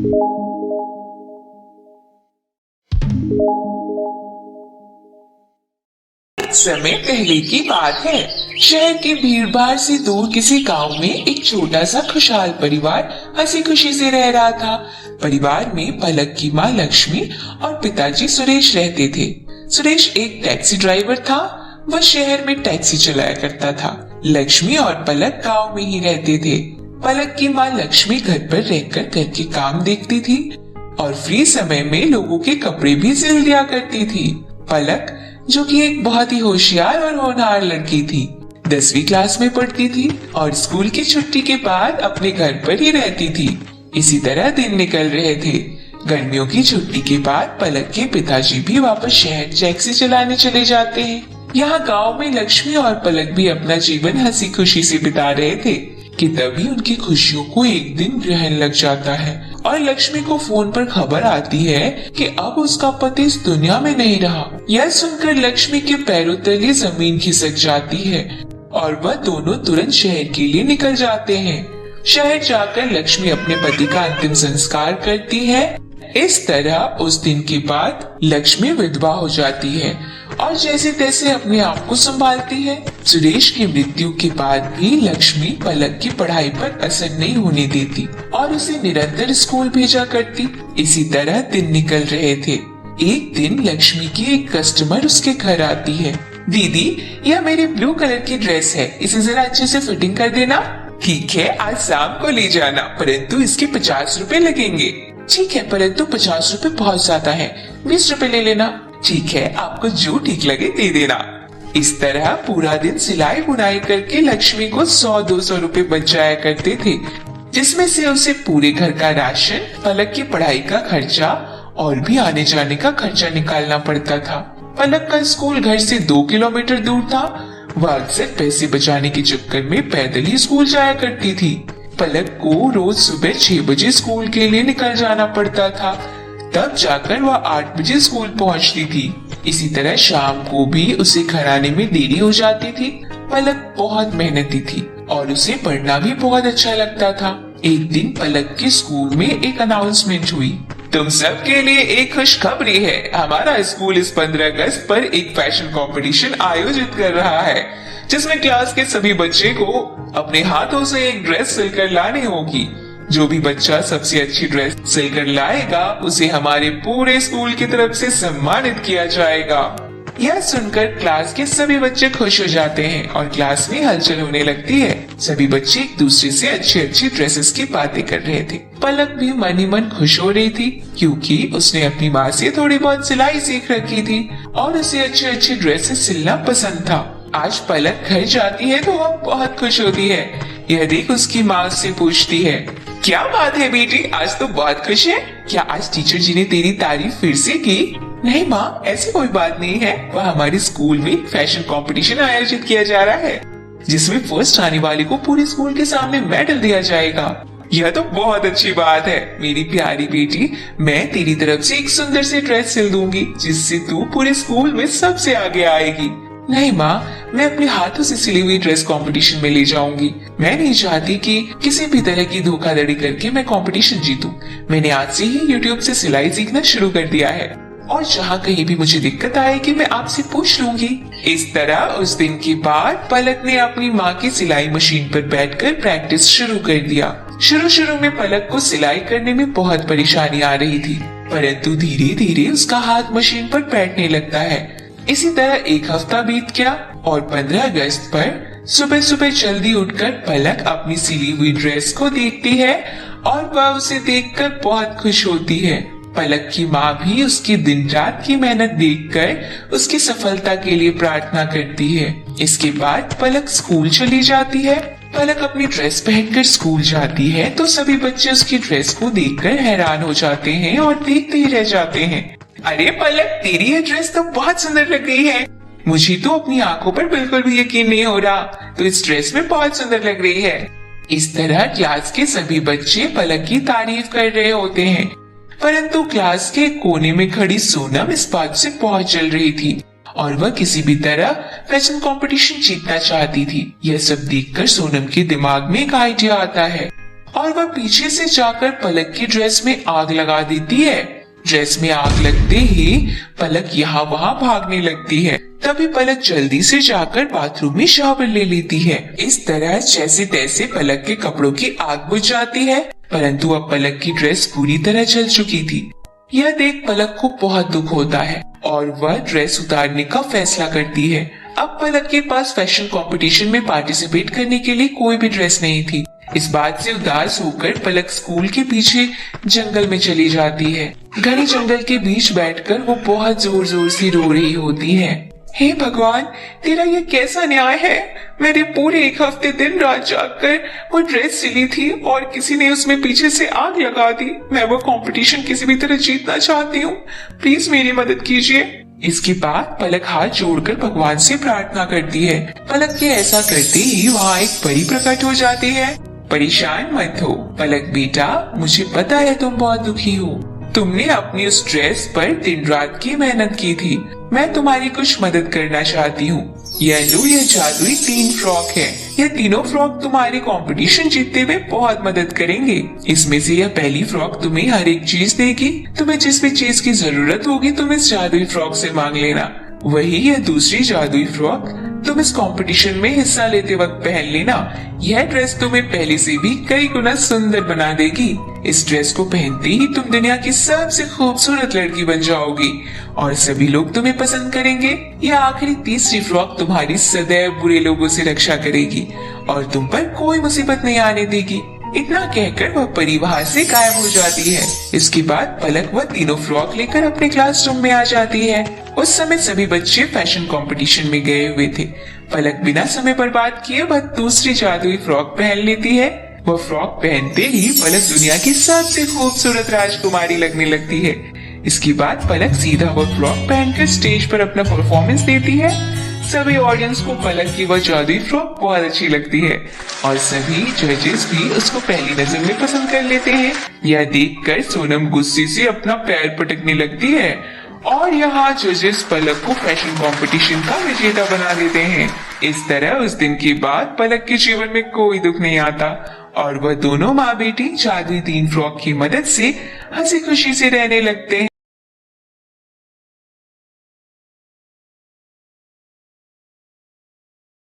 समय पहले की बात है। शहर की भीड़-भाड़ से दूर किसी गांव में एक छोटा सा खुशहाल परिवार हंसी खुशी से रह रहा था। परिवार में पलक की माँ लक्ष्मी और पिताजी सुरेश रहते थे। सुरेश एक टैक्सी ड्राइवर था। वह शहर में टैक्सी चलाया करता था। लक्ष्मी और पलक गांव में ही रहते थे। पलक की माँ लक्ष्मी घर पर रहकर घर के काम देखती थी और फ्री समय में लोगों के कपड़े भी सिल दिया करती थी। पलक, जो कि एक बहुत ही होशियार और होनहार लड़की थी, 10वीं क्लास में पढ़ती थी और स्कूल की छुट्टी के बाद अपने घर पर ही रहती थी। इसी तरह दिन निकल रहे थे। गर्मियों की छुट्टी के बाद पलक के पिताजी भी वापस शहर टैक्सी चलाने चले जाते हैं। यहाँ गांव में लक्ष्मी और पलक भी अपना जीवन हंसी खुशी से बिता रहे थे कि तभी उनकी खुशियों को एक दिन ग्रहण लग जाता है और लक्ष्मी को फोन पर खबर आती है कि अब उसका पति इस दुनिया में नहीं रहा। यह सुनकर लक्ष्मी के पैरों तले जमीन खिसक जाती है और वह दोनों तुरंत शहर के लिए निकल जाते हैं। शहर जाकर लक्ष्मी अपने पति का अंतिम संस्कार करती है। इस तरह उस दिन के बाद लक्ष्मी विधवा हो जाती है और जैसे तैसे अपने आप को संभालती है। सुरेश की मृत्यु के बाद भी लक्ष्मी पलक की पढ़ाई पर असर नहीं होने देती और उसे निरंतर स्कूल भेजा करती। इसी तरह दिन निकल रहे थे। एक दिन लक्ष्मी की एक कस्टमर उसके घर आती है। दीदी, यह मेरी ब्लू कलर की ड्रेस है, इसे जरा अच्छे से फिटिंग कर देना। ठीक है, आज शाम को ले जाना, परंतु इसके 50 रुपए लगेंगे। ठीक है, परंतु 50 रुपए बहुत ज्यादा है, 20 रुपए ले लेना। ठीक है, आपको जो ठीक लगे दे देना। इस तरह पूरा दिन सिलाई बुनाई करके लक्ष्मी को 100-200 रुपए बच जाया करते थे, जिसमें से उसे पूरे घर का राशन, पलक की पढ़ाई का खर्चा और भी आने जाने का खर्चा निकालना पड़ता था। पलक का स्कूल घर से 2 किलोमीटर दूर था। वह अक्सर पैसे बचाने के चक्कर में पैदल ही स्कूल जाया करती थी। पलक को रोज सुबह 6 बजे स्कूल के लिए निकल जाना पड़ता था, तब जाकर वह 8 बजे स्कूल पहुंचती थी। इसी तरह शाम को भी उसे घर आने में देरी हो जाती थी। पलक बहुत मेहनती थी और उसे पढ़ना भी बहुत अच्छा लगता था। एक दिन पलक के स्कूल में एक अनाउंसमेंट हुई। तुम सब के लिए एक खुशखबरी है, हमारा स्कूल इस 15 अगस्त पर एक फैशन कंपटीशन आयोजित कर रहा है, जिसमें क्लास के सभी बच्चे को अपने हाथों से एक ड्रेस सिलकर लानी होगी। जो भी बच्चा सबसे अच्छी ड्रेस सिलकर लाएगा उसे हमारे पूरे स्कूल की तरफ से सम्मानित किया जाएगा। यह सुनकर क्लास के सभी बच्चे खुश हो जाते हैं और क्लास में हलचल होने लगती है। सभी बच्चे एक दूसरे से अच्छी अच्छी ड्रेसेस की बातें कर रहे थे। पलक भी मन ही मन खुश हो रही थी, क्योंकि उसने अपनी माँ से थोड़ी बहुत सिलाई सीख रखी थी और उसे अच्छी अच्छी ड्रेसेस सिलना पसंद था। आज पलक घर जाती है तो वह बहुत खुश होती है। यह देख उसकी माँ से पूछती है, क्या बात है बेटी, आज तो बहुत खुश है? क्या आज टीचर जी ने तेरी तारीफ फिर से की? नहीं माँ, ऐसी कोई बात नहीं है। वह हमारे स्कूल में फैशन कंपटीशन आयोजित किया जा रहा है, जिसमें फर्स्ट आने वाले को पूरे स्कूल के सामने मेडल दिया जाएगा। यह तो बहुत अच्छी बात है मेरी प्यारी बेटी। मैं तेरी तरफ से एक सुंदर सी ड्रेस सिल दूंगी, जिससे तू पूरे स्कूल में सबसे आगे आएगी। नहीं माँ, मैं अपने हाथों से सिली हुई ड्रेस कंपटीशन में ले जाऊंगी। मैं नहीं चाहती कि किसी भी तरह की धोखाधड़ी करके मैं कंपटीशन जीतूं। मैंने आज से ही YouTube से सिलाई सीखना शुरू कर दिया है और जहाँ कहीं भी मुझे दिक्कत आएगी मैं आपसे पूछ लूंगी। इस तरह उस दिन के बाद पलक ने अपनी माँ की सिलाई मशीन पर बैठकर प्रैक्टिस शुरू कर दिया। शुरू में पलक को सिलाई करने में बहुत परेशानी आ रही थी, परंतु धीरे धीरे उसका हाथ मशीन पर बैठने लगता है। इसी तरह एक हफ्ता बीत गया और 15 अगस्त पर सुबह सुबह जल्दी उठकर पलक अपनी सिली हुई ड्रेस को देखती है और वह उसे देखकर बहुत खुश होती है। पलक की माँ भी उसकी दिन रात की मेहनत देखकर उसकी सफलता के लिए प्रार्थना करती है। इसके बाद पलक स्कूल चली जाती है। पलक अपनी ड्रेस पहनकर स्कूल जाती है तो सभी बच्चे उसकी ड्रेस को देखकर हैरान हो जाते हैं और देखते ही रह जाते हैं। अरे पलक, तेरी ये ड्रेस तो बहुत सुंदर लग रही है। मुझे तो अपनी आंखों पर बिल्कुल भी यकीन नहीं हो रहा, तो इस ड्रेस में बहुत सुंदर लग रही है। इस तरह क्लास के सभी बच्चे पलक की तारीफ कर रहे होते हैं, परंतु क्लास के कोने में खड़ी सोनम इस बात से बहुत जल रही थी और वह किसी भी तरह फैशन कंपटीशन जीतना चाहती थी। यह सब देखकर सोनम के दिमाग में एक आइडिया आता है और वह पीछे से जाकर पलक की ड्रेस में आग लगा देती है। ड्रेस में आग लगते ही पलक यहाँ वहाँ भागने लगती है। तभी पलक जल्दी से जाकर बाथरूम में शावर ले लेती है। इस तरह जैसे तैसे पलक के कपड़ों की आग बुझ जाती है, परंतु अब पलक की ड्रेस पूरी तरह जल चुकी थी। यह देख पलक को बहुत दुख होता है और वह ड्रेस उतारने का फैसला करती है। अब पलक के पास फैशन कंपटीशन में पार्टिसिपेट करने के लिए कोई भी ड्रेस नहीं थी। इस बात से उदास होकर पलक स्कूल के पीछे जंगल में चली जाती है। घने जंगल के बीच बैठकर वो बहुत जोर जोर से रो रही होती है। हे भगवान, तेरा ये कैसा न्याय है? मैंने पूरे एक हफ्ते दिन रात जागकर वो ड्रेस सिली थी और किसी ने उसमें पीछे से आग लगा दी। मैं वो कंपटीशन किसी भी तरह जीतना चाहती हूँ, प्लीज मेरी मदद कीजिए। इसके बाद पलक हाथ जोड़कर भगवान से प्रार्थना करती है। पलक के ऐसा करते ही वहाँ एक परी प्रकट हो जाती है। परेशान मत हो पलक बेटा, मुझे पता है तुम बहुत दुखी हो। तुमने अपनी उस ड्रेस पर दिन रात की मेहनत की थी। मैं तुम्हारी कुछ मदद करना चाहती हूँ। यह जादुई 3 फ्रॉक है। यह तीनों फ्रॉक तुम्हारे कंपटीशन जीतने में बहुत मदद करेंगे। इसमें से यह पहली फ्रॉक तुम्हें हर एक चीज देगी। तुम्हें जिस भी चीज की जरूरत होगी तुम इस जादुई फ्रॉक से मांग लेना। वही यह दूसरी जादुई फ्रॉक तुम इस कंपटीशन में हिस्सा लेते वक्त पहन लेना। यह ड्रेस तुम्हें पहले से भी कई गुना सुंदर बना देगी। इस ड्रेस को पहनते ही तुम दुनिया की सबसे खूबसूरत लड़की बन जाओगी और सभी लोग तुम्हें पसंद करेंगे। यह आखिरी तीसरी फ्रॉक तुम्हारी सदैव बुरे लोगों से रक्षा करेगी और तुम पर कोई मुसीबत नहीं आने देगी। इतना कहकर वह परी वहाँ से गायब हो जाती है। इसके बाद पलक वह तीनों फ्रॉक लेकर अपने क्लासरूम में आ जाती है। उस समय सभी बच्चे फैशन कंपटीशन में गए हुए थे। पलक बिना समय बर्बाद किए वह दूसरी जादुई फ्रॉक पहन लेती है। वह फ्रॉक पहनते ही पलक दुनिया की सबसे खूबसूरत राजकुमारी लगने लगती है। इसके बाद पलक सीधा वह फ्रॉक पहनकर स्टेज पर अपना परफॉर्मेंस देती है। सभी ऑडियंस को पलक की वह जादुई फ्रॉक बहुत अच्छी लगती है और सभी जजेस भी उसको पहली नजर में पसंद कर लेते हैं। यह देखकर सोनम गुस्से से अपना पैर पटकने लगती है और यहाँ जजेस पलक को फैशन कंपटीशन का विजेता बना देते हैं। इस तरह उस दिन के बाद पलक के जीवन में कोई दुख नहीं आता और वह दोनों माँ बेटी जादुई 3 फ्रॉक की मदद से हंसी खुशी से रहने लगते हैं।